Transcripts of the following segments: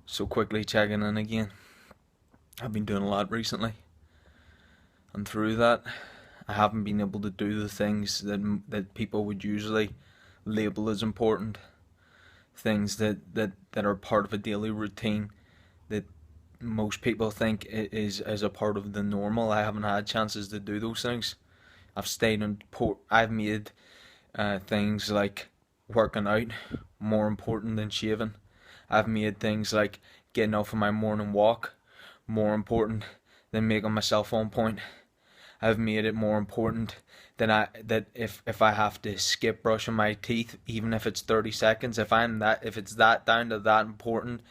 So quickly checking in again. I've been doing a lot recently, and through that, I haven't been able to do the things that people would usually label as important, things that are part of a daily routine that most people think is as a part of the normal. I haven't had chances to do those things. I've stayed in port. I've made things like working out more important than shaving. I've made things like getting out for my morning walk more important than making myself on point. I've made it more important that if I have to skip brushing my teeth, even if it's 30 seconds, if it's that down to that important,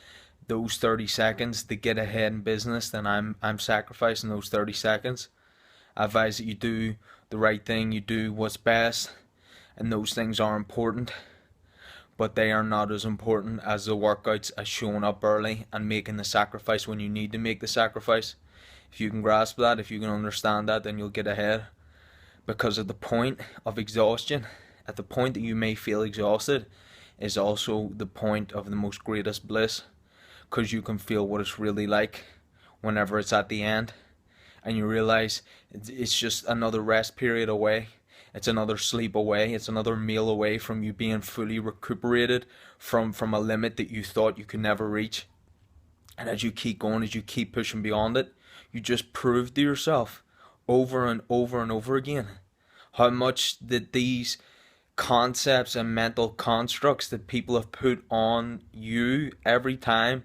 those 30 seconds to get ahead in business, then I'm sacrificing those 30 seconds. I advise that you do the right thing, you do what's best, and those things are important, but they are not as important as the workouts, as showing up early and making the sacrifice when you need to make the sacrifice. If you can grasp that, if you can understand that, then you'll get ahead. Because at the point of exhaustion, at the point that you may feel exhausted, is also the point of the most greatest bliss. Because you can feel what it's really like whenever it's at the end. And you realize it's just another rest period away. It's another sleep away. It's another meal away from you being fully recuperated from a limit that you thought you could never reach. And as you keep going, as you keep pushing beyond it, you just prove to yourself over and over and over again how much that these concepts and mental constructs that people have put on you every time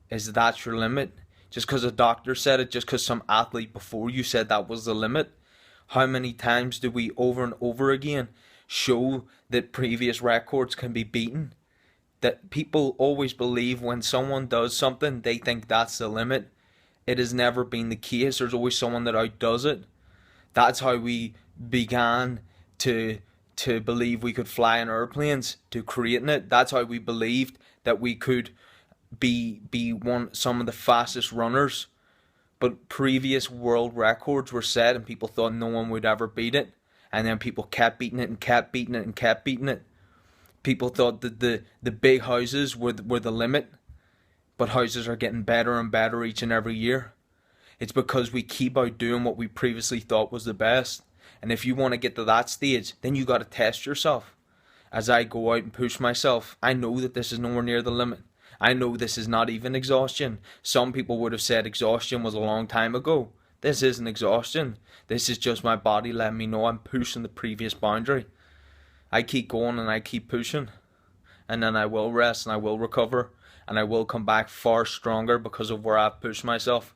is that's your limit. Just because a doctor said it, just because some athlete before you said that was the limit. How many times do we over and over again show that previous records can be beaten? That people always believe when someone does something, they think that's the limit. It has never been the case. There's always someone that outdoes it. That's how we began to believe we could fly in airplanes, to creating it. That's how we believed that we could be some of the fastest runners. But previous world records were set and people thought no one would ever beat it. And then people kept beating it and kept beating it and kept beating it. People thought that the big houses were the limit. But houses are getting better and better each and every year. It's because we keep outdoing what we previously thought was the best. And if you want to get to that stage, then you got to test yourself. As I go out and push myself, I know that this is nowhere near the limit. I know this is not even exhaustion. Some people would have said exhaustion was a long time ago. This isn't exhaustion. This is just my body letting me know I'm pushing the previous boundary. I keep going and I keep pushing. And then I will rest and I will recover. And I will come back far stronger because of where I've pushed myself.